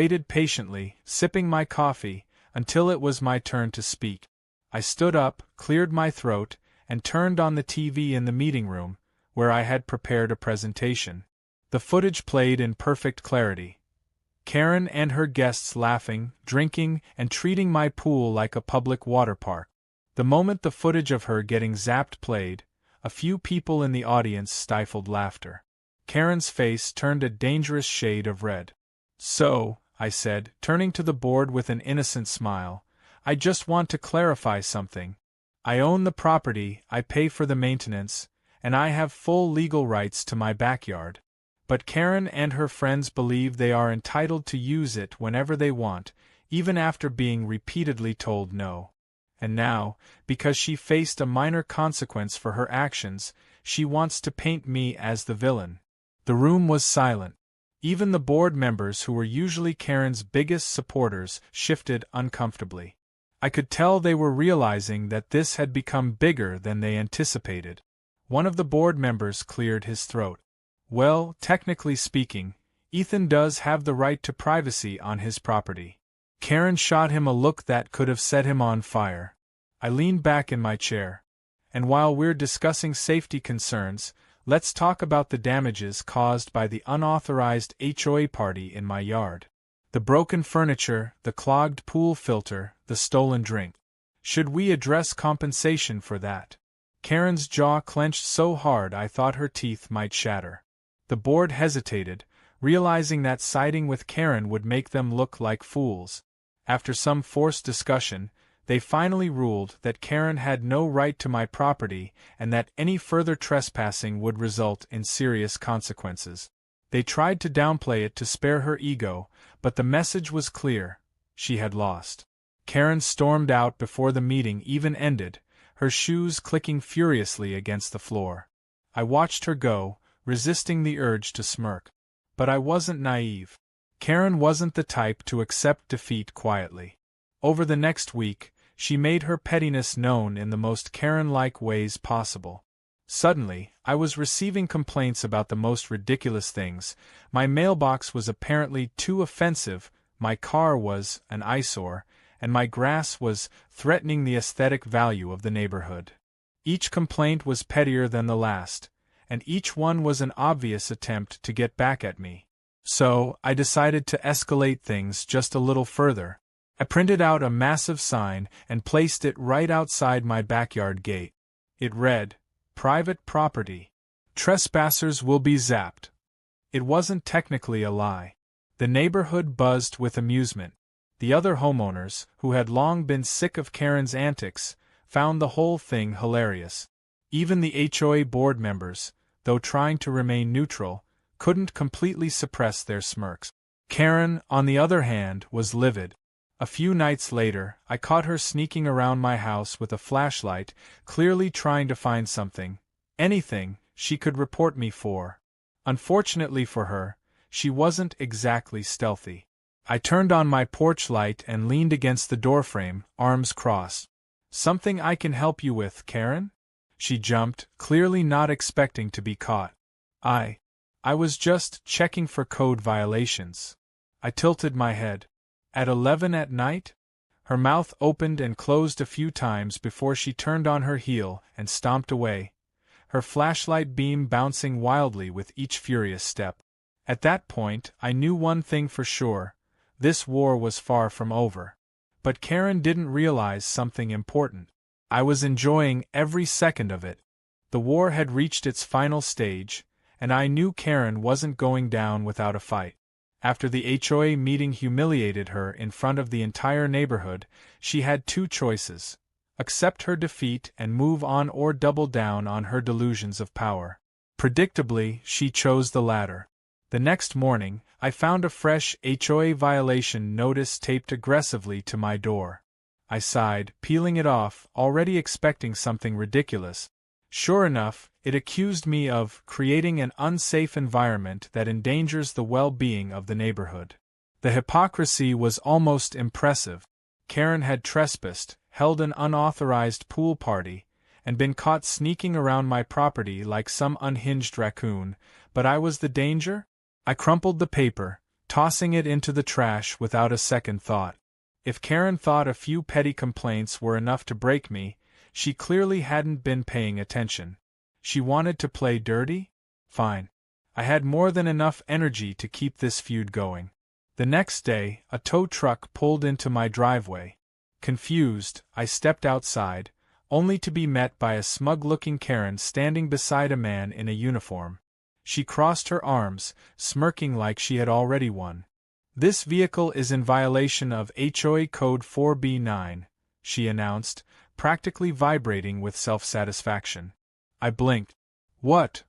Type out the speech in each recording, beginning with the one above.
waited patiently, sipping my coffee, until it was my turn to speak. I stood up, cleared my throat, and turned on the TV in the meeting room, where I had prepared a presentation. The footage played in perfect clarity. Karen and her guests laughing, drinking, and treating my pool like a public water park. The moment the footage of her getting zapped played, a few people in the audience stifled laughter. Karen's face turned a dangerous shade of red. "So," I said, turning to the board with an innocent smile, "I just want to clarify something. I own the property, I pay for the maintenance, and I have full legal rights to my backyard. But Karen and her friends believe they are entitled to use it whenever they want, even after being repeatedly told no. And now, because she faced a minor consequence for her actions, she wants to paint me as the villain." The room was silent. Even the board members, who were usually Karen's biggest supporters, shifted uncomfortably. I could tell they were realizing that this had become bigger than they anticipated. One of the board members cleared his throat. "Well, technically speaking, Ethan does have the right to privacy on his property." Karen shot him a look that could have set him on fire. I leaned back in my chair. "And while we're discussing safety concerns, let's talk about the damages caused by the unauthorized HOA party in my yard. The broken furniture, the clogged pool filter, the stolen drink. Should we address compensation for that?" Karen's jaw clenched so hard I thought her teeth might shatter. The board hesitated, realizing that siding with Karen would make them look like fools. After some forced discussion, they finally ruled that Karen had no right to my property and that any further trespassing would result in serious consequences. They tried to downplay it to spare her ego, but the message was clear: she had lost. Karen stormed out before the meeting even ended, her shoes clicking furiously against the floor. I watched her go, resisting the urge to smirk. But I wasn't naive. Karen wasn't the type to accept defeat quietly. Over the next week, she made her pettiness known in the most Karen-like ways possible. Suddenly, I was receiving complaints about the most ridiculous things. My mailbox was apparently too offensive, my car was an eyesore, and my grass was threatening the aesthetic value of the neighborhood. Each complaint was pettier than the last, and each one was an obvious attempt to get back at me. So, I decided to escalate things just a little further. I printed out a massive sign and placed it right outside my backyard gate. It read, "Private property. Trespassers will be zapped." It wasn't technically a lie. The neighborhood buzzed with amusement. The other homeowners, who had long been sick of Karen's antics, found the whole thing hilarious. Even the HOA board members, though trying to remain neutral, couldn't completely suppress their smirks. Karen, on the other hand, was livid. A few nights later, I caught her sneaking around my house with a flashlight, clearly trying to find something, anything, she could report me for. Unfortunately for her, she wasn't exactly stealthy. I turned on my porch light and leaned against the doorframe, arms crossed. "Something I can help you with, Karen?" She jumped, clearly not expecting to be caught. I was just checking for code violations." I tilted my head. "At 11 at night?" Her mouth opened and closed a few times before she turned on her heel and stomped away, her flashlight beam bouncing wildly with each furious step. At that point, I knew one thing for sure: this war was far from over. But Karen didn't realize something important. I was enjoying every second of it. The war had reached its final stage, and I knew Karen wasn't going down without a fight. After the HOA meeting humiliated her in front of the entire neighborhood, she had two choices: accept her defeat and move on, or double down on her delusions of power. Predictably, she chose the latter. The next morning, I found a fresh HOA violation notice taped aggressively to my door. I sighed, peeling it off, already expecting something ridiculous. Sure enough, it accused me of creating an unsafe environment that endangers the well-being of the neighborhood. The hypocrisy was almost impressive. Karen had trespassed, held an unauthorized pool party, and been caught sneaking around my property like some unhinged raccoon, but I was the danger? I crumpled the paper, tossing it into the trash without a second thought. If Karen thought a few petty complaints were enough to break me, she clearly hadn't been paying attention. She wanted to play dirty? Fine. I had more than enough energy to keep this feud going. The next day, a tow truck pulled into my driveway. Confused, I stepped outside, only to be met by a smug-looking Karen standing beside a man in a uniform. She crossed her arms, smirking like she had already won. "This vehicle is in violation of HOA Code 4B9, she announced, practically vibrating with self-satisfaction. I blinked. "What?"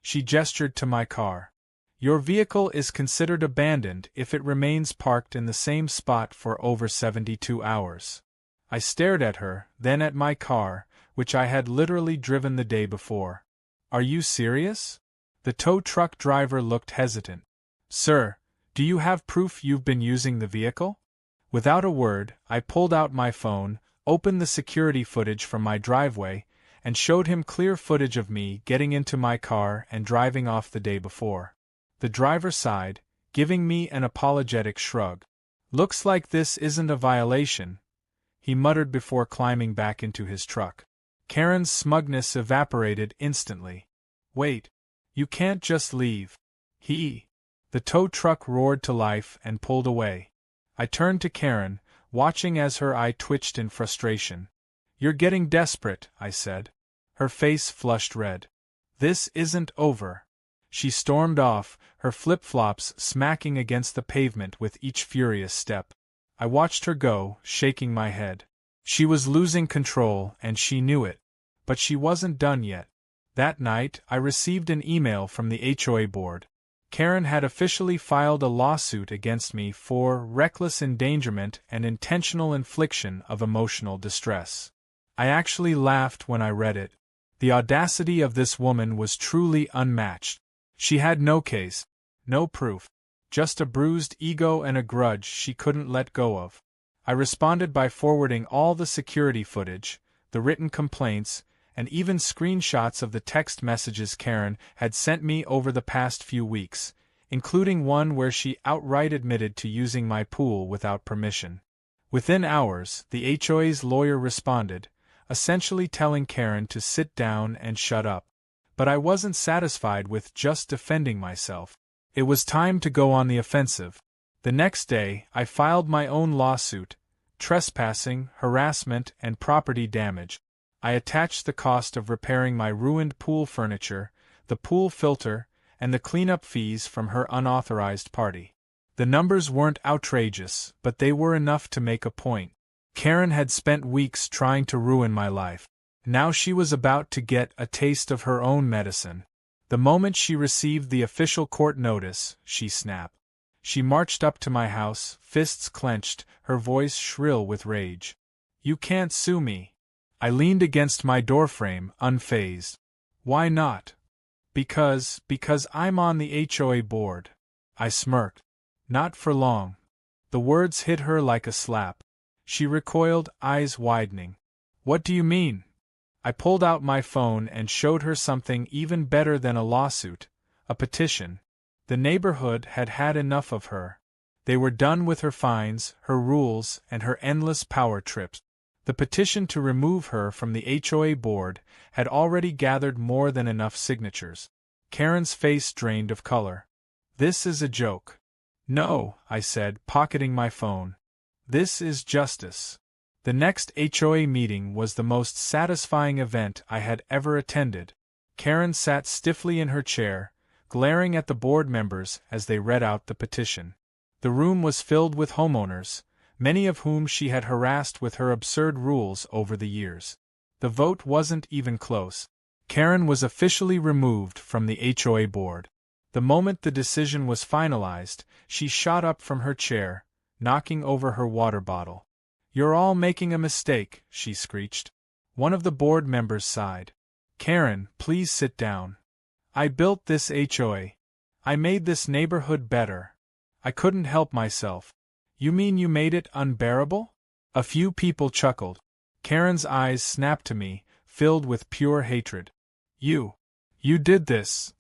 She gestured to my car. "Your vehicle is considered abandoned if it remains parked in the same spot for over 72 hours. I stared at her, then at my car, which I had literally driven the day before. "Are you serious?" The tow truck driver looked hesitant. "Sir, do you have proof you've been using the vehicle?" Without a word, I pulled out my phone, opened the security footage from my driveway, and showed him clear footage of me getting into my car and driving off the day before. The driver sighed, giving me an apologetic shrug. "Looks like this isn't a violation," he muttered before climbing back into his truck. Karen's smugness evaporated instantly. "Wait. You can't just leave." The tow truck roared to life and pulled away. I turned to Karen, watching as her eye twitched in frustration. "You're getting desperate," I said. Her face flushed red. "This isn't over." She stormed off, her flip-flops smacking against the pavement with each furious step. I watched her go, shaking my head. She was losing control, and she knew it. But she wasn't done yet. That night, I received an email from the HOA board. Karen had officially filed a lawsuit against me for reckless endangerment and intentional infliction of emotional distress. I actually laughed when I read it. The audacity of this woman was truly unmatched. She had no case, no proof, just a bruised ego and a grudge she couldn't let go of. I responded by forwarding all the security footage, the written complaints, and even screenshots of the text messages Karen had sent me over the past few weeks, including one where she outright admitted to using my pool without permission. Within hours, the HOA's lawyer responded, essentially telling Karen to sit down and shut up. But I wasn't satisfied with just defending myself. It was time to go on the offensive. The next day, I filed my own lawsuit: trespassing, harassment, and property damage. I attached the cost of repairing my ruined pool furniture, the pool filter, and the cleanup fees from her unauthorized party. The numbers weren't outrageous, but they were enough to make a point. Karen had spent weeks trying to ruin my life. Now she was about to get a taste of her own medicine. The moment she received the official court notice, she snapped. She marched up to my house, fists clenched, her voice shrill with rage. "You can't sue me." I leaned against my doorframe, unfazed. "Why not?" Because I'm on the HOA board." I smirked. "Not for long." The words hit her like a slap. She recoiled, eyes widening. "What do you mean?" I pulled out my phone and showed her something even better than a lawsuit: a petition. The neighborhood had had enough of her. They were done with her fines, her rules, and her endless power trips. The petition to remove her from the HOA board had already gathered more than enough signatures. Karen's face drained of color. "This is a joke." "No," I said, pocketing my phone. "This is justice." The next HOA meeting was the most satisfying event I had ever attended. Karen sat stiffly in her chair, glaring at the board members as they read out the petition. The room was filled with homeowners, many of whom she had harassed with her absurd rules over the years. The vote wasn't even close. Karen was officially removed from the HOA board. The moment the decision was finalized, she shot up from her chair, knocking over her water bottle. "You're all making a mistake," she screeched. One of the board members sighed. "Karen, please sit down. I built this HOA. I made this neighborhood better. I couldn't help myself." "You mean you made it unbearable?" A few people chuckled. Karen's eyes snapped to me, filled with pure hatred. You did this."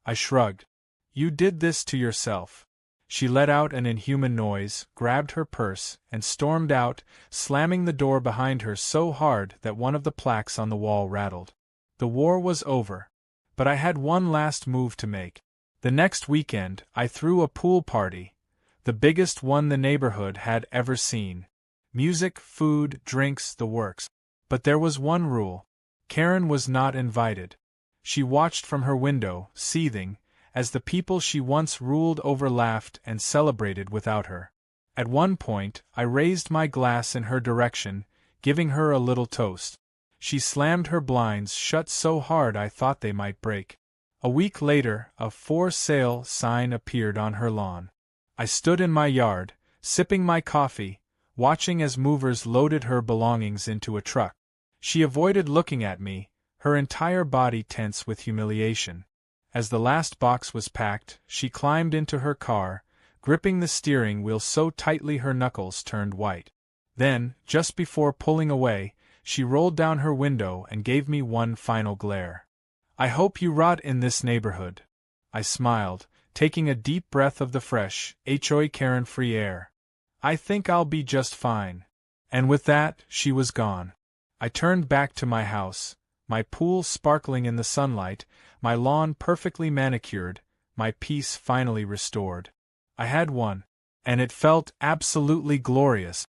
I shrugged. "You did this to yourself." She let out an inhuman noise, grabbed her purse, and stormed out, slamming the door behind her so hard that one of the plaques on the wall rattled. The war was over. But I had one last move to make. The next weekend, I threw a pool party, the biggest one the neighborhood had ever seen. Music, food, drinks, the works. But there was one rule. Karen was not invited. She watched from her window, seething, as the people she once ruled over laughed and celebrated without her. At one point, I raised my glass in her direction, giving her a little toast. She slammed her blinds shut so hard I thought they might break. A week later, a for sale sign appeared on her lawn. I stood in my yard, sipping my coffee, watching as movers loaded her belongings into a truck. She avoided looking at me, her entire body tense with humiliation. As the last box was packed, she climbed into her car, gripping the steering wheel so tightly her knuckles turned white. Then, just before pulling away, she rolled down her window and gave me one final glare. "I hope you rot in this neighborhood." I smiled, taking a deep breath of the fresh, HOA Karen free air. "I think I'll be just fine." And with that, she was gone. I turned back to my house, my pool sparkling in the sunlight, my lawn perfectly manicured, my peace finally restored. I had won, and it felt absolutely glorious.